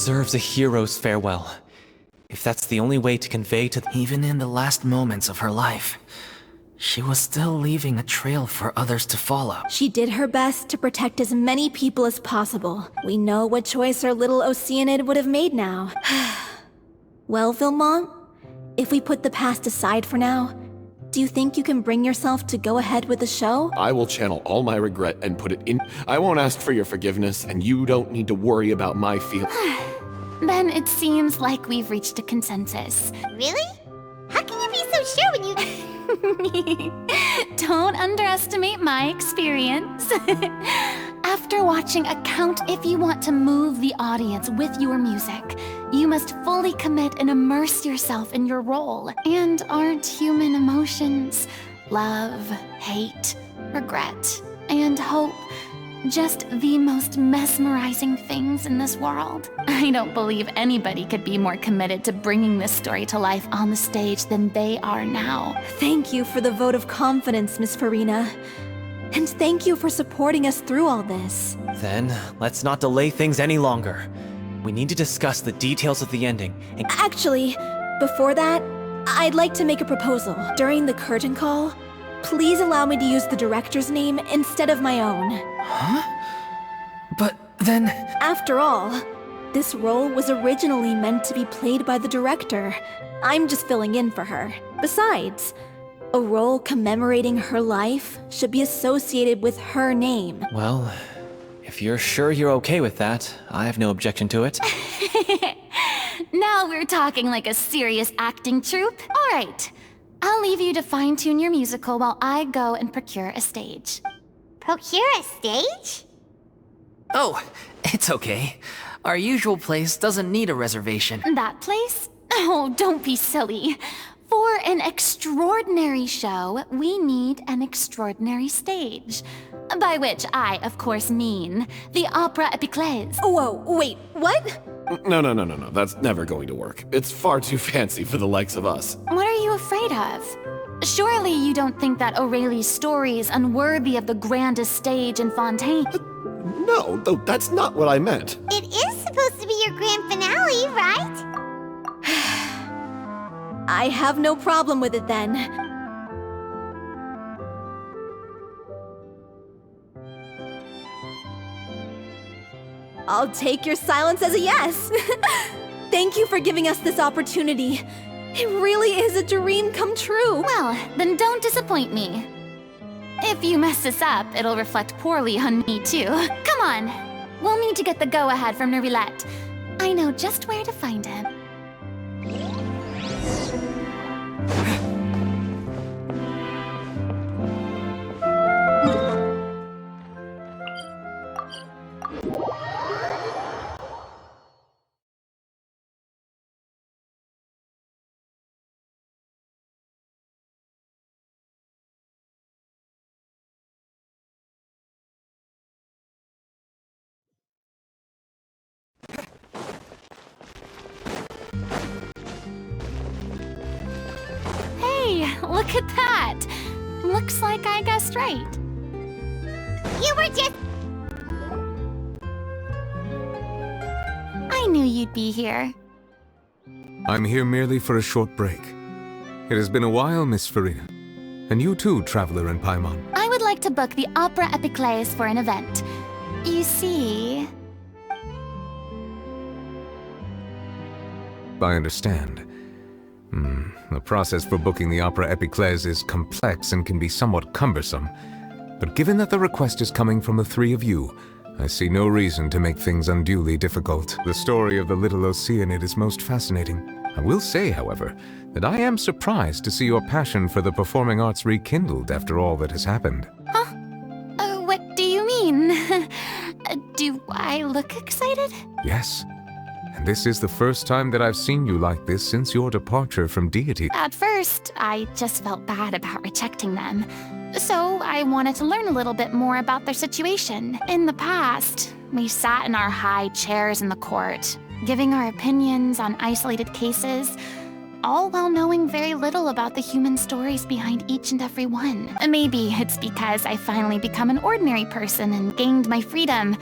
deserves a hero's farewell. If that's the only way to convey to Even in the last moments of her life, she was still leaving a trail for others to follow. She did her best to protect as many people as possible. We know what choice our little Oceanid would have made now. Well, Vilmont, if we put the past aside for now, do you think you can bring yourself to go ahead with the show? I will channel all my regret and put it in. I won't ask for your forgiveness, and you don't need to worry about my feelings. Then it seems like we've reached a consensus. Really? How can you be so sure when you... Don't underestimate my experience. After watching a count, if you want to move the audience with your music, you must fully commit and immerse yourself in your role. And aren't human emotions, love, hate, regret, and hope just the most mesmerizing things in this world? I don't believe anybody could be more committed to bringing this story to life on the stage than they are now. Thank you for the vote of confidence, Miss Furina. And thank you for supporting us through all this. Then, let's not delay things any longer. We need to discuss the details of the ending and... Actually, before that, I'd like to make a proposal. During the curtain call, please allow me to use the director's name instead of my own. Huh? But then... After all, this role was originally meant to be played by the director. I'm just filling in for her. Besides, a role commemorating her life should be associated with her name. Well, if you're sure you're okay with that, I have no objection to it. Now we're talking like a serious acting troupe. All right, I'll leave you to fine-tune your musical while I go and procure a stage. Procure a stage? Oh, it's okay. Our usual place doesn't need a reservation. That place? Oh, don't be silly. For an extraordinary show, we need an extraordinary stage. By which I, of course, mean the Opera Epiclese. Whoa, wait, what? No. That's never going to work. It's far too fancy for the likes of us. What are you afraid of? Surely you don't think that Aurelie's story is unworthy of the grandest stage in Fontaine? No, that's not what I meant. It is supposed to be your grand finale, right? I have no problem with it then. I'll take your silence as a yes. Thank you for giving us this opportunity. It really is a dream come true. Well, then don't disappoint me. If you mess this up, it'll reflect poorly on me too. Come on, we'll need to get the go-ahead from Nerulette. I know just where to find him. Look at that! Looks like I guessed right. You were just... I knew you'd be here. I'm here merely for a short break. It has been a while, Miss Furina. And you too, Traveler in Paimon. I would like to book the Opera Epiclese for an event. You see... I understand. The process for booking the Opera Epiclese is complex and can be somewhat cumbersome. But given that the request is coming from the three of you, I see no reason to make things unduly difficult. The story of the little Oceanid is most fascinating. I will say, however, that I am surprised to see your passion for the performing arts rekindled after all that has happened. Huh? What do you mean? Do I look excited? Yes. And this is the first time that I've seen you like this since your departure from Deity. At first, I just felt bad about rejecting them. So I wanted to learn a little bit more about their situation. In the past, we sat in our high chairs in the court, giving our opinions on isolated cases, all while knowing very little about the human stories behind each and every one. Maybe it's because I finally become an ordinary person and gained my freedom.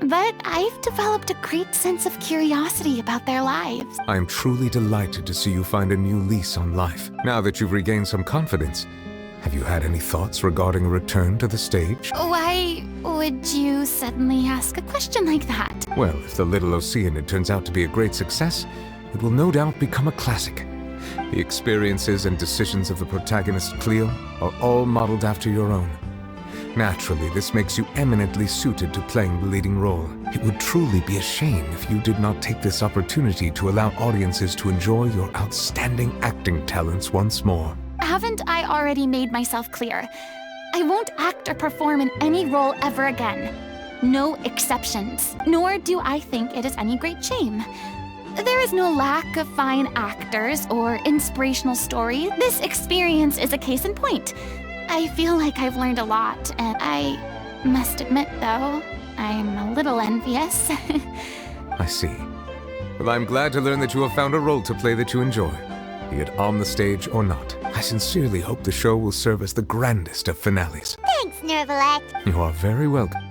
but I've developed a great sense of curiosity about their lives. I am truly delighted to see you find a new lease on life. Now that you've regained some confidence, have you had any thoughts regarding a return to the stage? Why would you suddenly ask a question like that? Well, if the Little Oceanid turns out to be a great success, it will no doubt become a classic. The experiences and decisions of the protagonist Cleo are all modeled after your own. Naturally, this makes you eminently suited to playing the leading role. It would truly be a shame if you did not take this opportunity to allow audiences to enjoy your outstanding acting talents once more. Haven't I already made myself clear? I won't act or perform in any role ever again. No exceptions. Nor do I think it is any great shame. There is no lack of fine actors or inspirational stories. This experience is a case in point. I feel like I've learned a lot, and I must admit, though, I'm a little envious. I see. Well, I'm glad to learn that you have found a role to play that you enjoy, be it on the stage or not. I sincerely hope the show will serve as the grandest of finales. Thanks, Nervalect. You are very welcome.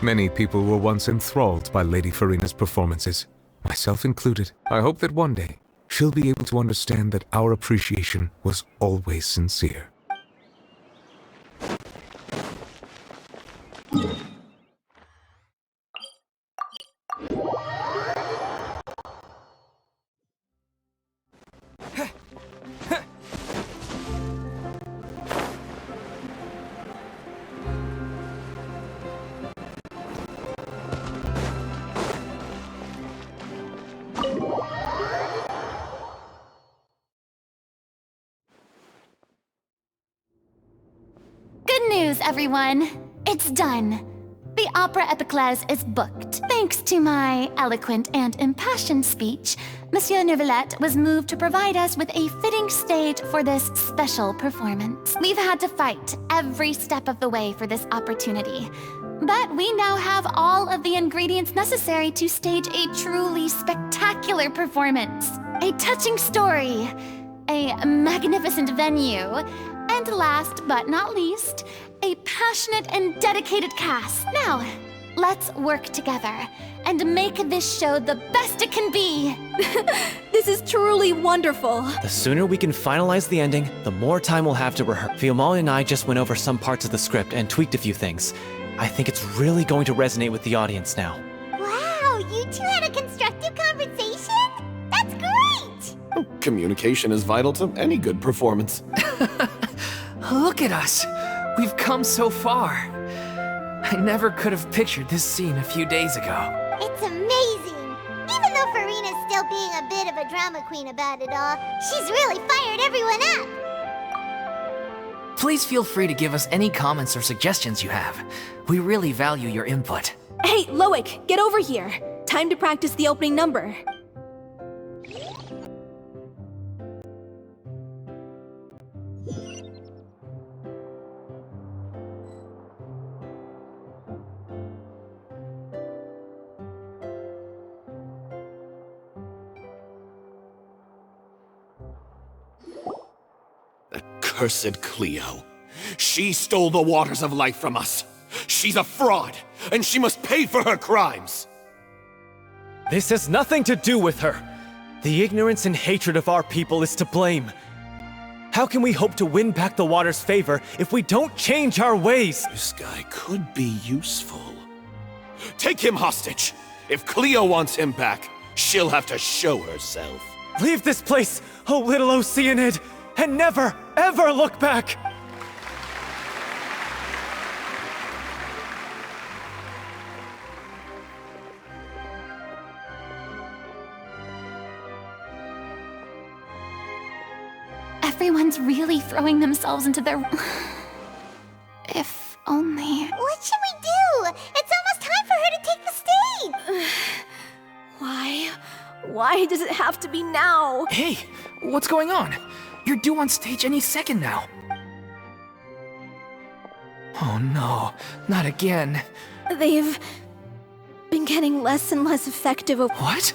Many people were once enthralled by Lady Furina's performances, myself included. I hope that one day, she'll be able to understand that our appreciation was always sincere. Good news, everyone. It's done. The Opera Epiclese is booked. Thanks to my eloquent and impassioned speech, Monsieur Neuvillette was moved to provide us with a fitting stage for this special performance. We've had to fight every step of the way for this opportunity, but we now have all of the ingredients necessary to stage a truly spectacular performance. A touching story, a magnificent venue, and last but not least, a passionate and dedicated cast. Now, let's work together and make this show the best it can be. This is truly wonderful. The sooner we can finalize the ending, the more time we'll have to rehearse. Fiamali and I just went over some parts of the script and tweaked a few things. I think it's really going to resonate with the audience now. Wow, you two had a constructive conversation? That's great! Communication is vital to any good performance. Look at us! We've come so far. I never could have pictured this scene a few days ago. It's amazing! Even though Furina's still being a bit of a drama queen about it all, she's really fired everyone up! Please feel free to give us any comments or suggestions you have. We really value your input. Hey, Loic, get over here. Time to practice the opening number. Cursed Cleo. She stole the waters of life from us. She's a fraud, and she must pay for her crimes. This has nothing to do with her. The ignorance and hatred of our people is to blame. How can we hope to win back the water's favor if we don't change our ways? This guy could be useful. Take him hostage. If Cleo wants him back, she'll have to show herself. Leave this place, oh little Oceanid, and never, ever look back! Everyone's really throwing themselves into their... If only... What should we do? It's almost time for her to take the stage! Why? Why does it have to be now? Hey, what's going on? You're due on stage any second now. Oh no, not again. They've been getting less and less effective. What?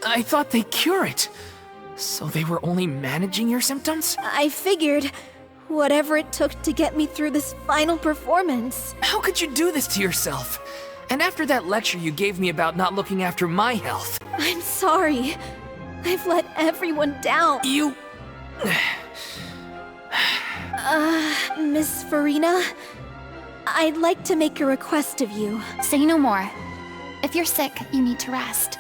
I thought they cure it. So they were only managing your symptoms? I figured whatever it took to get me through this final performance. How could you do this to yourself? And after that lecture you gave me about not looking after my health. I'm sorry. I've let everyone down. You... Miss Furina, I'd like to make a request of you. Say no more. If you're sick, you need to rest.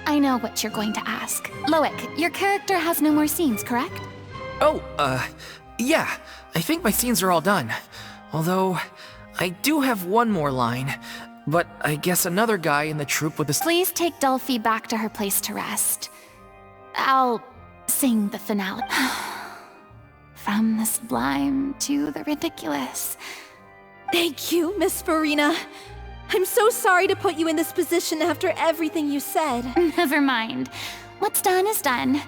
I know what you're going to ask. Loic, your character has no more scenes, correct? Oh, yeah. I think my scenes are all done. Although, I do have one more line. But I guess another guy in the troupe with the... Please take Delphi back to her place to rest. I'll sing the finale. From the sublime to the ridiculous. Thank you, Miss Furina. I'm so sorry to put you in this position after everything you said. Never mind. What's done is done.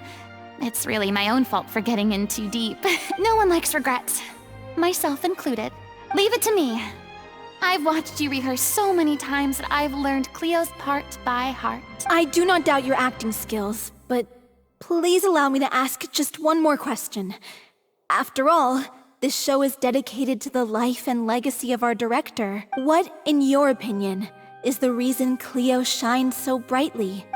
It's really my own fault for getting in too deep. No one likes regrets, myself included. Leave it to me. I've watched you rehearse so many times that I've learned Cleo's part by heart. I do not doubt your acting skills, but please allow me to ask just one more question. After all, this show is dedicated to the life and legacy of our director. What, in your opinion, is the reason Cleo shines so brightly?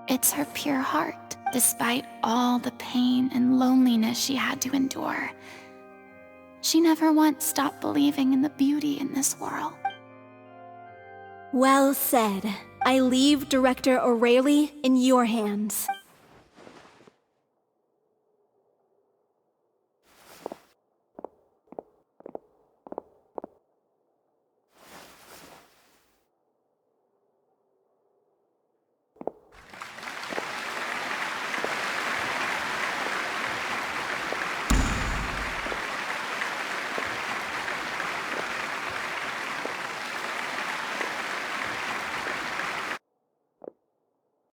It's her pure heart, despite all the pain and loneliness she had to endure. She never once stopped believing in the beauty in this world. Well said. I leave Director O'Reilly in your hands.